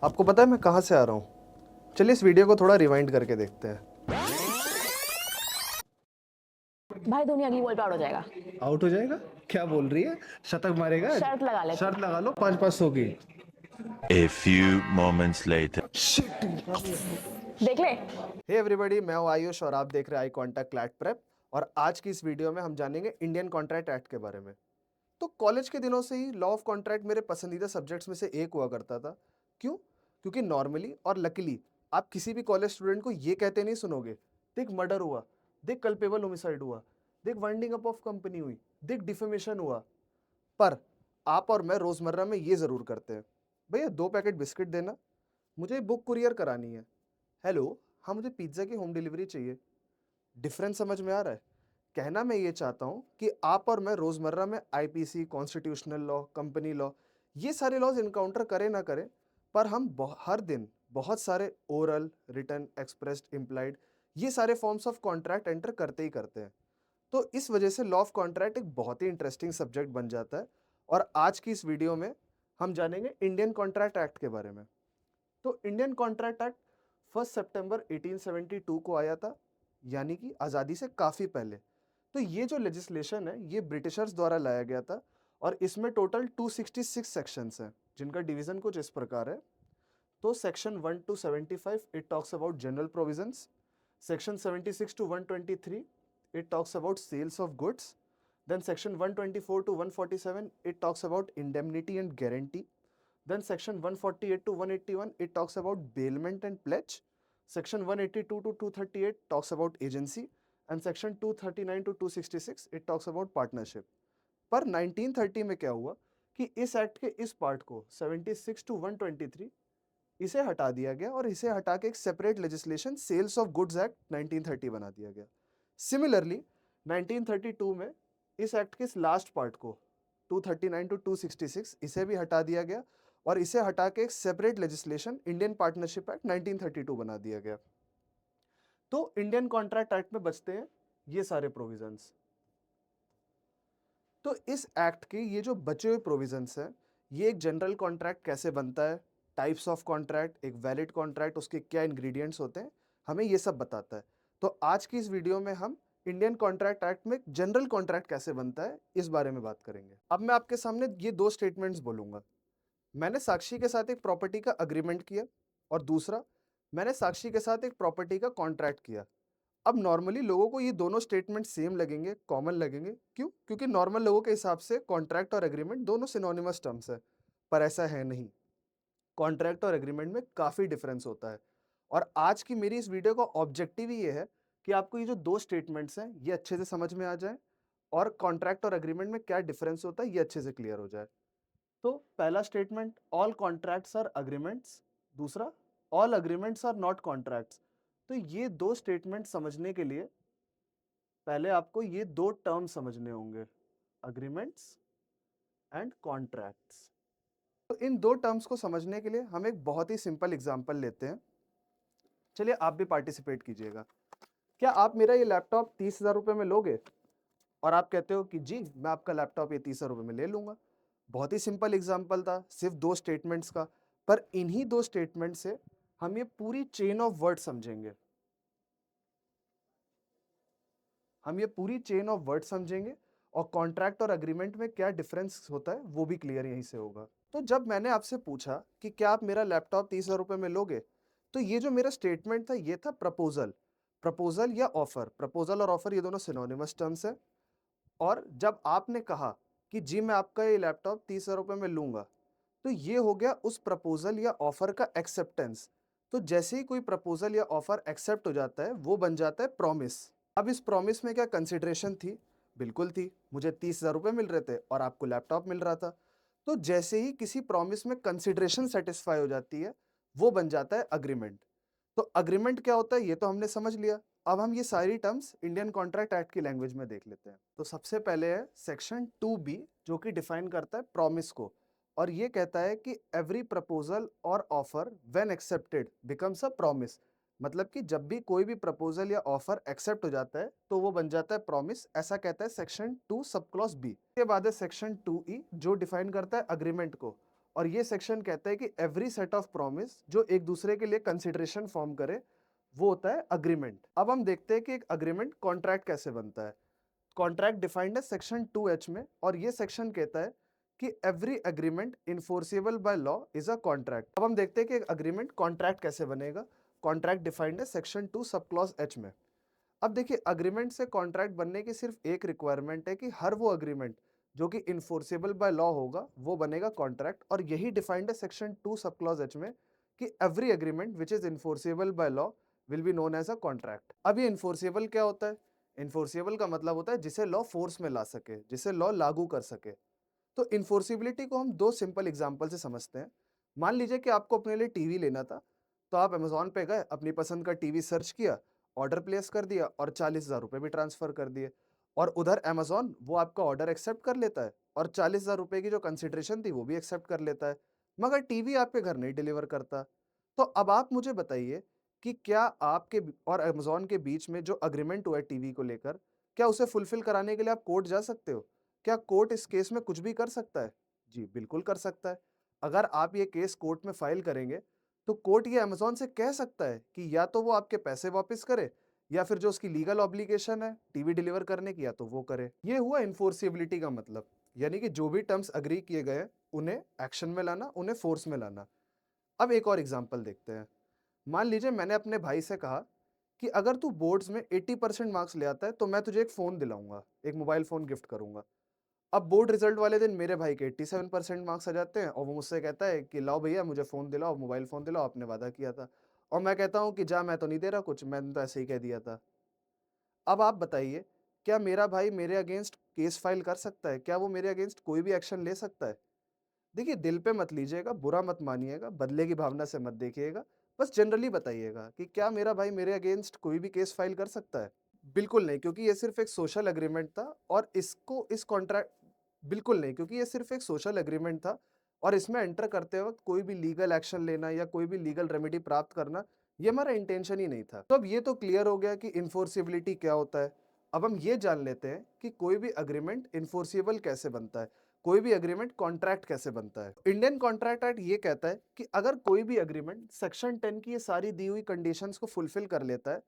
आपको पता है मैं कहाँ से आ रहा हूँ? चलिए इस वीडियो को थोड़ा रिवाइंड करके देखते हैं। भाई धोनी अगली बॉल पे आउट हो जाएगा। आउट हो जाएगा? क्या बोल रही है? शतक मारेगा आज? शर्त लगा लेते शर्त हैं। लगा लो 5-500 की। A few moments later. देख ले। हे एवरीबॉडी, मैं हूँ आयुष और आप देख रहे हैं आई कांटेक्ट क्लैट प्रेप। और आज की इस वीडियो में हम जानेंगे इंडियन कॉन्ट्रैक्ट एक्ट के बारे में। तो कॉलेज के दिनों से ही लॉ ऑफ कॉन्ट्रैक्ट मेरे पसंदीदा सब्जेक्ट्स में से एक हुआ करता था। क्यों? क्योंकि नॉर्मली और लकीली आप किसी भी कॉलेज स्टूडेंट को ये कहते नहीं सुनोगे, देख मर्डर हुआ, देख कल्पेबल होमिसाइड हुआ, देख वाइंडिंग अप ऑफ कंपनी हुई, देख डिफेमेशन हुआ। पर आप और मैं रोजमर्रा में ये जरूर करते हैं, भैया 2 पैकेट बिस्किट देना, मुझे बुक कुरियर करानी है। हेलो, हाँ मुझे पिज्ज़ा की होम डिलीवरी चाहिए। डिफरेंस समझ में आ रहा है? कहना मैं ये चाहता हूँ कि आप और मैं रोजमर्रा में IPC, constitutional law, company law, ये सारे लॉज इनकाउंटर करें ना करें, पर हम हर दिन बहुत सारे ओरल, रिटन, एक्सप्रेस्ड, इम्प्लाइड, ये सारे फॉर्म्स ऑफ कॉन्ट्रैक्ट एंटर करते ही करते हैं। तो इस वजह से लॉ ऑफ कॉन्ट्रैक्ट एक बहुत ही इंटरेस्टिंग सब्जेक्ट बन जाता है। और आज की इस वीडियो में हम जानेंगे इंडियन कॉन्ट्रैक्ट एक्ट के बारे में। तो इंडियन कॉन्ट्रैक्ट एक्ट 1 सितंबर 1872 को आया था, यानी कि आज़ादी से काफ़ी पहले। तो ये जो लेजिस्लेशन है ये ब्रिटिशर्स द्वारा लाया गया था और इसमें टोटल 266 सेक्शंस हैं, जिनका डिवीज़न कुछ इस प्रकार है। तो section 1 to 75 it talks about general provisions. Section 76 to 123 it talks about sales of goods. Then section 124 to 147 it talks about indemnity and guarantee. Then section 148 to 181 it talks about bailment and pledge. Section 182 to 238 talks about agency, and section 239 to 266 it talks about partnership. पर 1930 में क्या हुआ कि इस act के इस part को 76 to 123 इसे हटा दिया गया और इसे हटा के एक separate legislation sales of goods act 1930 बना दिया गया। सिमिलरली 1932 में इस एक्ट के इस लास्ट पार्ट को 239 टू 266 इसे भी हटा दिया गया और इसे हटा के एक separate legislation Indian partnership act 1932 बना दिया गया। तो इंडियन कॉन्ट्रैक्ट एक्ट में बचते हैं ये सारे प्रोविजंस। तो इस एक्ट के ये जो बचे हुए प्रोविजंस हैं, ये एक जनरल कॉन्ट्रैक्ट कैसे बनता है, टाइप्स ऑफ कॉन्ट्रैक्ट, एक वैलिड कॉन्ट्रैक्ट, उसके क्या इंग्रेडिएंट्स होते हैं, हमें ये सब बताता है। तो आज की इस वीडियो में हम इंडियन कॉन्ट्रैक्ट एक्ट में जनरल कॉन्ट्रैक्ट कैसे बनता है इस बारे में बात करेंगे। अब मैं आपके सामने ये 2 स्टेटमेंट्स बोलूंगा। मैंने साक्षी के साथ एक प्रॉपर्टी का अग्रीमेंट किया और दूसरा, मैंने साक्षी के साथ एक प्रॉपर्टी का कॉन्ट्रैक्ट किया। अब नॉर्मली लोगों को ये दोनों स्टेटमेंट सेम लगेंगे, कॉमन लगेंगे। क्यों? क्योंकि नॉर्मल लोगों के हिसाब से कॉन्ट्रैक्ट और एग्रीमेंट दोनों सिनोनिमस टर्म्स है, पर ऐसा है नहीं। कॉन्ट्रैक्ट और एग्रीमेंट में काफ़ी डिफरेंस होता है। और आज की मेरी इस वीडियो का ऑब्जेक्टिव ही ये है कि आपको ये जो 2 स्टेटमेंट्स हैं ये अच्छे से समझ में आ जाए और कॉन्ट्रैक्ट और एग्रीमेंट में क्या डिफरेंस होता है ये अच्छे से क्लियर हो जाए। तो पहला statement, all contracts are agreements. दूसरा, all agreements are not contracts. तो ये 2 स्टेटमेंट समझने के लिए पहले आपको ये 2 टर्म समझने होंगे, अग्रीमेंट्स एंड कॉन्ट्रैक्ट्स। तो इन 2 टर्म्स को समझने के लिए हम एक बहुत ही सिंपल एग्जांपल लेते हैं। चलिए आप भी पार्टिसिपेट कीजिएगा। क्या आप मेरा ये लैपटॉप 30,000 रुपये में लोगे? और आप कहते हो कि जी मैं आपका लैपटॉप ये 30,000 रुपये में ले लूंगा। बहुत ही सिंपल एग्जाम्पल था, सिर्फ 2 स्टेटमेंट्स का। पर इन्हीं 2 स्टेटमेंट से हम ये पूरी चेन ऑफ वर्ड समझेंगे। हम ये पूरी चेन ऑफ वर्ड समझेंगे और कॉन्ट्रैक्ट और अग्रीमेंट में क्या डिफरेंस होता है वो भी क्लियर यहीं से होगा। तो जब मैंने आपसे पूछा कि क्या आप मेरा लैपटॉप 30,000 रुपये में लोगे, तो ये जो मेरा स्टेटमेंट था ये था प्रपोजल। प्रपोजल या ऑफर, प्रपोजल और ऑफर ये दोनों सिनोनिमस टर्म्स हैं। और जब आपने कहा कि जी मैं आपका ये लैपटॉप 30,000 रुपये में लूंगा, तो ये हो गया उस प्रपोजल या ऑफर का एक्सेप्टेंस। तो जैसे ही कोई प्रपोजल या ऑफर एक्सेप्ट हो जाता है वो बन जाता है प्रॉमिस। अब इस प्रॉमिस में क्या कंसिडरेशन थी? बिल्कुल थी। मुझे 30,000 रुपये मिल रहे थे और आपको लैपटॉप मिल रहा था। तो जैसे ही किसी प्रॉमिस में कंसिडरेशन सेटिस्फाई हो जाती है वो बन जाता है अग्रीमेंट। तो अग्रीमेंट क्या होता है ये तो हमने समझ लिया। अब हम ये सारी टर्म्स इंडियन कॉन्ट्रैक्ट एक्ट की लैंग्वेज में देख लेते हैं। तो सबसे पहले है सेक्शन 2B, जो कि डिफाइन करता है प्रॉमिस को। और ये कहता है कि एवरी प्रपोजल और offer when accepted becomes a promise. मतलब कि जब भी कोई भी प्रपोजल या ऑफर एक्सेप्ट हो जाता है तो वो बन जाता है प्रॉमिस, ऐसा कहता है सेक्शन 2 सब क्लॉज बी। के बाद है सेक्शन 2E, जो डिफाइन करता है अग्रीमेंट को। और ये सेक्शन कहता है कि एवरी सेट ऑफ प्रॉमिस जो एक दूसरे के लिए कंसिडरेशन फॉर्म करे वो होता है अग्रीमेंट। अब हम देखते हैं कि एक अग्रीमेंट कॉन्ट्रैक्ट कैसे बनता है। कॉन्ट्रैक्ट डिफाइंड है सेक्शन 2H में, और ये सेक्शन कहता है कि every agreement enforceable by law is a contract. अब हम देखते हैं कि एक अग्रीमेंट कॉन्ट्रैक्ट कैसे बनेगा। कॉन्ट्रैक्ट डिफाइंड है सेक्शन 2 सब क्लॉज H में। अब देखिए, अग्रीमेंट से कॉन्ट्रैक्ट बनने की सिर्फ एक रिक्वायरमेंट है कि हर वो अग्रीमेंट जो कि इन्फोर्सेबल बाय लॉ होगा वो बनेगा कॉन्ट्रैक्ट, और यही डिफाइंड है सेक्शन 2 सब क्लॉज H में कि every agreement which is enforceable by law will be known as a contract. अब ये इन्फोर्सेबल क्या होता है? इन्फोर्सेबल का मतलब होता है जिसे लॉ फोर्स में ला सके, जिसे लॉ लागू कर सके। तो इन्फोर्सिबिलिटी को हम दो सिंपल एग्जांपल से समझते हैं। मान लीजिए कि आपको अपने लिए टीवी लेना था, तो आप अमेज़न पे गए, अपनी पसंद का टीवी सर्च किया, ऑर्डर प्लेस कर दिया और 40,000 रुपए भी ट्रांसफ़र कर दिए, और उधर अमेज़न वो आपका ऑर्डर एक्सेप्ट कर लेता है और 40,000 रुपए की जो कंसिडरेशन थी वो भी एक्सेप्ट कर लेता है, मगर टीवी आपके घर नहीं डिलीवर करता। तो अब आप मुझे बताइए कि क्या आपके और अमेज़न के बीच में जो एग्रीमेंट हुआ है टीवी को लेकर, क्या उसे फुलफ़िल कराने के लिए आप कोर्ट जा सकते हो? क्या कोर्ट इस केस में कुछ भी कर सकता है? जी, बिल्कुल कर सकता है। अगर आप ये केस कोर्ट में फाइल करेंगे, तो कोर्ट ये अमेज़न से कह सकता है कि या तो वो आपके पैसे वापस करे, या फिर जो उसकी लीगल ऑब्लिगेशन है टीवी डिलीवर करने की, या तो वो करे। ये हुआ एनफोर्सिबिलिटी का मतलब, यानी कि जो भी टर्म्स एग्री किए गए हैं, उन्हें एक्शन में लाना, उन्हें फोर्स में लाना। अब एक और एग्जांपल देखते हैं। मान लीजिए मैंने अपने भाई से कहा कि अगर तू बोर्ड्स में 80% मार्क्स ले आता है तो मैं तुझे एक फ़ोन दिलाऊँगा, एक मोबाइल फ़ोन गिफ्ट करूँगा। अब बोर्ड रिजल्ट वाले दिन मेरे भाई के 87% मार्क्स आ जाते हैं और वो मुझसे कहता है कि लाओ भैया मुझे फ़ोन दिलाओ, मोबाइल फ़ोन दिलाओ, आपने वादा किया था। और मैं कहता हूँ कि जा, मैं तो नहीं दे रहा कुछ, मैंने तो ऐसे ही कह दिया था। अब आप बताइए, क्या मेरा भाई मेरे अगेंस्ट केस फाइल कर सकता है? क्या वो मेरे अगेंस्ट कोई भी एक्शन ले सकता है? देखिए, दिल पे मत लीजिएगा, बुरा मत मानिएगा, बदले की भावना से मत देखिएगा। बस जनरली बताइएगा कि क्या मेरा भाई मेरे अगेंस्ट कोई भी केस फाइल कर सकता है? बिल्कुल नहीं, क्योंकि ये सिर्फ़ एक सोशल एग्रीमेंट था, और इसको इस कॉन्ट्रैक्ट बिल्कुल नहीं, क्योंकि ये सिर्फ़ एक सोशल एग्रीमेंट था, और इसमें एंटर करते वक़्त कोई भी लीगल एक्शन लेना या कोई भी लीगल रेमेडी प्राप्त करना, ये हमारा इंटेंशन ही नहीं था। तो अब ये तो क्लियर हो गया कि एनफोर्सिबिलिटी क्या होता है। अब हम ये जान लेते हैं कि कोई भी एग्रीमेंट एनफोर्सिबल कैसे बनता है, कोई भी एग्रीमेंट कॉन्ट्रैक्ट कैसे बनता है। इंडियन कॉन्ट्रैक्ट एक्ट ये कहता है कि अगर कोई भी एग्रीमेंट सेक्शन 10 की ये सारी दी हुई कंडीशंस को फुलफिल कर लेता है,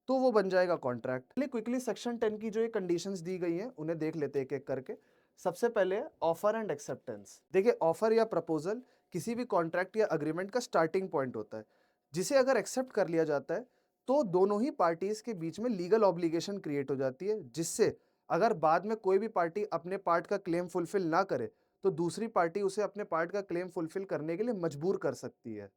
तो वो बन जाएगा कॉन्ट्रैक्ट। चलिए क्विकली सेक्शन 10 की जो ये कंडीशंस दी गई हैं उन्हें देख लेते हैं एक-एक करके। सबसे पहले है ऑफर एंड एक्सेप्टेंस। देखिए, ऑफर या प्रपोजल किसी भी कॉन्ट्रैक्ट या एग्रीमेंट का स्टार्टिंग पॉइंट होता है, जिसे अगर एक्सेप्ट कर लिया जाता है तो दोनों ही पार्टीज के बीच में लीगल ऑब्लिगेशन क्रिएट हो जाती है, जिससे अगर बाद में कोई भी पार्टी अपने पार्ट का क्लेम फुलफिल ना करे तो दूसरी पार्टी उसे अपने पार्ट का क्लेम फुलफिल करने के लिए मजबूर कर सकती है।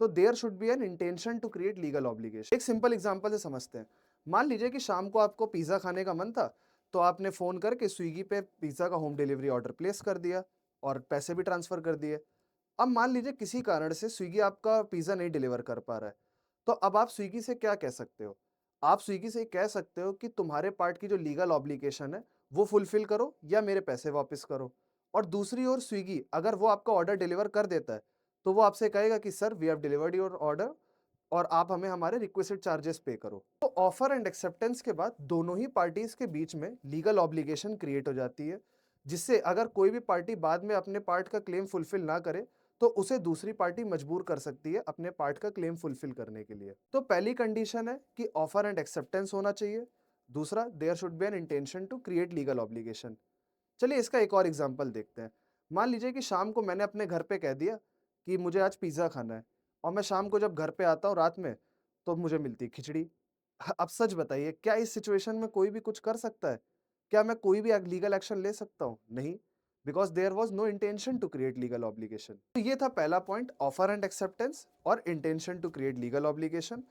तो there should be an intention to create legal obligation. एक सिंपल एग्जांपल से समझते हैं। मान लीजिए कि शाम को आपको पिज़्ज़ा खाने का मन था, तो आपने फ़ोन करके स्विगी पे पिज़्ज़ा का होम डिलीवरी ऑर्डर प्लेस कर दिया और पैसे भी ट्रांसफ़र कर दिए। अब मान लीजिए किसी कारण से स्विगी आपका पिज़्ज़ा नहीं डिलीवर कर पा रहा है, तो अब आप स्विगी से क्या कह सकते हो? आप स्विगी से कह सकते हो कि तुम्हारे पार्ट की जो लीगल ऑब्लिगेशन है, वो फुलफिल करो या मेरे पैसे वापस करो। और दूसरी ओर स्विगी अगर वो आपका ऑर्डर डिलीवर कर देता है, तो वो आपसे कहेगा कि sir we have delivered your order और आप हमें हमारे रिक्वेस्टेड चार्जेस पे करो। तो ऑफर एंड एक्सेप्टेंस के बाद दोनों ही पार्टीज के बीच में लीगल ऑब्लिगेशन क्रिएट हो जाती है, जिससे अगर कोई भी पार्टी बाद में अपने पार्ट का क्लेम फुलफिल ना करे तो उसे दूसरी पार्टी मजबूर कर सकती है अपने पार्ट का क्लेम फुलफिल करने के लिए। तो पहली कंडीशन है कि ऑफर एंड एक्सेप्टेंस होना चाहिए। दूसरा, there should be an intention to create legal obligation. चलिए इसका एक और एग्जांपल देखते हैं। मान लीजिए कि शाम को मैंने अपने घर पे कह दिया कि मुझे आज पिज़्ज़ा खाना है, और मैं शाम को जब घर पे आता हूँ रात में, तो मुझे मिलती है खिचड़ी। अब सच बताइए, क्या इस सिचुएशन में कोई भी कुछ कर सकता है? क्या मैं कोई भी लीगल एक्शन ले सकता हूँ? नहीं, because there was no intention to create legal obligation. तो ये था पहला पॉइंट, ऑफर एंड एक्सेप्टेंस और intention to create legal obligation.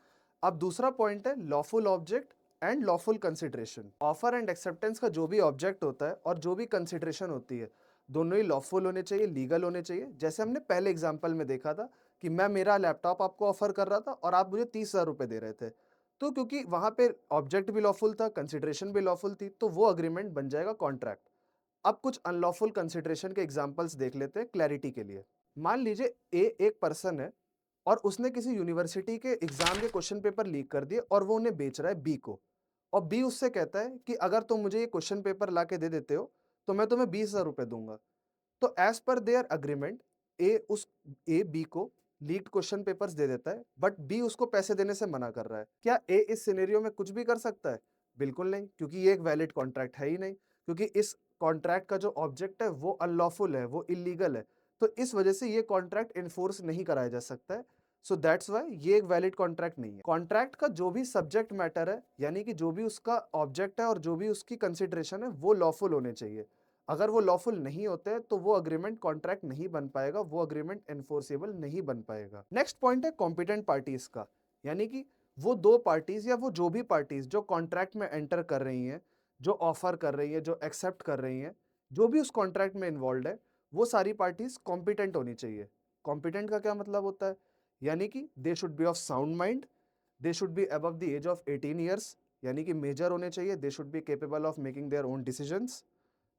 अब दूसरा पॉइंट है lawful object and lawful consideration. Offer and acceptance का जो भी ऑब्जेक्ट होता है और जो भी कंसिडरेशन होती है, दोनों ही लॉफुल होने चाहिए, लीगल होने चाहिए। जैसे हमने पहले एग्जांपल में देखा था कि मैं मेरा लैपटॉप आपको ऑफर कर रहा था और आप मुझे 30,000 रुपए दे रहे थे, तो क्योंकि वहां पे ऑब्जेक्ट भी लॉफुल था, कंसिडरेशन भी लॉफुल थी, तो वो अग्रीमेंट बन जाएगा कॉन्ट्रैक्ट। अब कुछ अनलॉफुल कंसिडरेशन के एग्जांपल्स देख लेते हैं क्लैरिटी के लिए। मान लीजिए ए एक पर्सन है और उसने किसी यूनिवर्सिटी के एग्जाम के क्वेश्चन पेपर लीक कर दिए और वो उन्हें बेच रहा है बी को, और बी उससे कहता है कि अगर तुम मुझे ये क्वेश्चन पेपर ला के दे देते हो तो मैं तुम्हें 20,000 रुपए दूंगा। तो as per their agreement, A B को लीक्ड क्वेश्चन पेपर्स दे देता है, बट बी उसको पैसे देने से मना कर रहा है। क्या ए इस सिनेरियो में कुछ भी कर सकता है? बिल्कुल नहीं, क्योंकि ये एक वैलिड कॉन्ट्रैक्ट है ही नहीं, क्योंकि इस कॉन्ट्रैक्ट का जो ऑब्जेक्ट है वो अनलॉफुल है, वो इलीगल है। तो इस वजह से ये कॉन्ट्रैक्ट एनफोर्स नहीं कराया जा सकता है। सो दैट्स वाई ये एक वैलिड कॉन्ट्रैक्ट नहीं है। कॉन्ट्रैक्ट का जो भी सब्जेक्ट मैटर है, यानी कि जो भी उसका ऑब्जेक्ट है और जो भी उसकी कंसिडरेशन है, वो लॉफुल होने चाहिए। अगर वो लॉफुल नहीं होते हैं तो वो अग्रीमेंट कॉन्ट्रैक्ट नहीं बन पाएगा, वो अग्रीमेंट एनफोर्सेबल नहीं बन पाएगा। नेक्स्ट पॉइंट है कॉम्पिटेंट पार्टीज का, यानी कि वो दो पार्टीज या वो जो भी पार्टीज जो कॉन्ट्रैक्ट में एंटर कर रही हैं, जो ऑफर कर रही है, जो एक्सेप्ट कर रही हैं, जो भी उस कॉन्ट्रैक्ट में इन्वॉल्व है, वो सारी पार्टीज कॉम्पिटेंट होनी चाहिए। कॉम्पिटेंट का क्या मतलब होता है? यानी कि they should be of sound mind, they should be above the age of 18 years, यानी कि मेजर होने चाहिए, they should be capable of making their own decisions.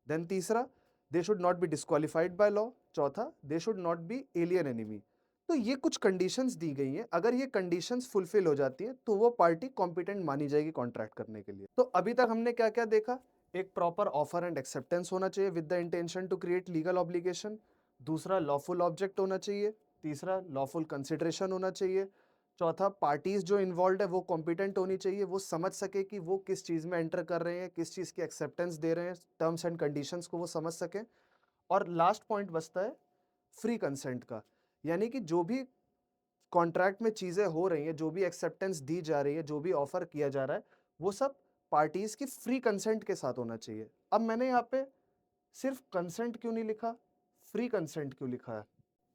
Then तीसरा, they should not be disqualified by law. चौथा, they should not be alien enemy. तो ये कुछ conditions दी गई हैं, अगर ये कंडीशंस फुलफिल हो जाती हैं तो वो पार्टी कॉम्पिटेंट मानी जाएगी कॉन्ट्रैक्ट करने के लिए। तो अभी तक हमने क्या क्या देखा? एक प्रॉपर ऑफर एंड एक्सेप्टेंस होना चाहिए with the intention to create legal obligation. दूसरा, लॉफुल ऑब्जेक्ट होना चाहिए। तीसरा, लॉफुल कंसिडरेशन होना चाहिए। चौथा, पार्टीज जो इन्वॉल्व है वो कॉम्पिटेंट होनी चाहिए, वो समझ सके कि वो किस चीज़ में एंटर कर रहे हैं, किस चीज़ की एक्सेप्टेंस दे रहे हैं, टर्म्स एंड कंडीशंस को वो समझ सकें। और लास्ट पॉइंट बचता है फ्री कंसेंट का, यानी कि जो भी कॉन्ट्रैक्ट में चीज़ें हो रही हैं, जो भी एक्सेप्टेंस दी जा रही है, जो भी ऑफर किया जा रहा है, वो सब पार्टीज की फ्री कंसेंट के साथ होना चाहिए। अब मैंने यहाँ पे सिर्फ कंसेंट क्यों नहीं लिखा, फ्री कंसेंट क्यों लिखा है?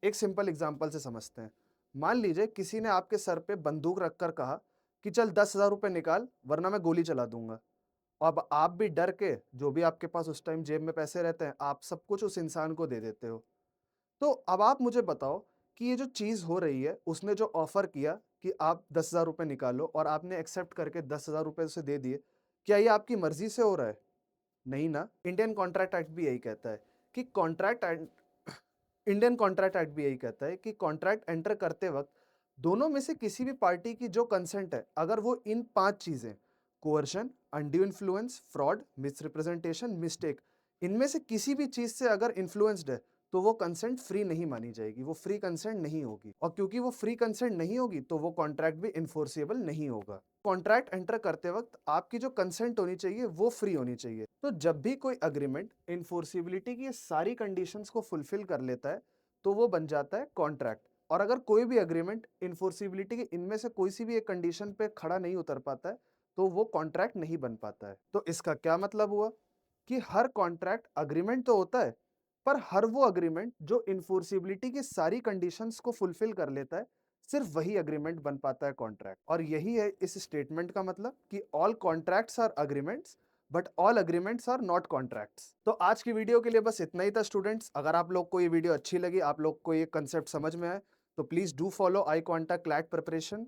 एक सिंपल एग्जांपल से समझते हैं। मान लीजिए किसी ने आपके सर पे बंदूक रखकर कहा कि चल 10,000 रुपए निकाल वरना मैं गोली चला दूंगा। अब आप भी डर के, जो भी आपके पास उस टाइम जेब में पैसे रहते हैं, आप सब कुछ उस इंसान को दे देते हो। तो अब आप मुझे बताओ कि ये जो चीज़ हो रही है, उसने जो ऑफर किया कि आप 10,000 रुपए निकालो और आपने एक्सेप्ट करके 10,000 रुपए उसे दे दिए, क्या ये आपकी मर्जी से हो रहा है? नहीं ना। इंडियन कॉन्ट्रैक्ट एक्ट भी यही कहता है कि इंडियन कॉन्ट्रैक्ट एक्ट भी यही कहता है कि कॉन्ट्रैक्ट एंटर करते वक्त दोनों में से किसी भी पार्टी की जो कंसेंट है, अगर वो इन 5 चीजें, coercion, undue influence, fraud, misrepresentation, mistake, इनमें से किसी भी चीज से अगर इन्फ्लुएंस्ड है, तो वो कंसेंट फ्री नहीं मानी जाएगी, वो फ्री कंसेंट नहीं होगी। और क्योंकि वो फ्री कंसेंट नहीं होगी तो वो कॉन्ट्रैक्ट भी इन्फोर्सेबल नहीं होगा। कॉन्ट्रैक्ट एंटर करते वक्त आपकी जो कंसेंट होनी चाहिए वो फ्री होनी चाहिए। तो जब भी कोई अग्रीमेंट इन्फोर्सिबिलिटी की सारी कंडीशंस को फुलफिल कर लेता है तो वो बन जाता है कॉन्ट्रैक्ट। और अगर कोई भी अग्रीमेंट इन्फोर्सिबिलिटी के इनमें से कोई सी भी एक कंडीशन पे खड़ा नहीं उतर पाता है तो वो कॉन्ट्रैक्ट नहीं बन पाता है। तो इसका क्या मतलब हुआ कि हर कॉन्ट्रैक्ट अग्रीमेंट तो होता है, पर हर वो अग्रीमेंट जो इन्फोर्सिबिलिटी की सारी कंडीशंस को फुलफिल कर लेता है, सिर्फ वही अग्रीमेंट बन पाता है कॉन्ट्रैक्ट। और यही है इस स्टेटमेंट का मतलब कि all contracts are agreements but all agreements are not contracts. तो आज की वीडियो के लिए बस इतना ही था स्टूडेंट्स। अगर आप लोग को ये वीडियो अच्छी लगी, आप लोग को ये कंसेप्ट समझ में आए, तो please do follow eye contact CLAT preparation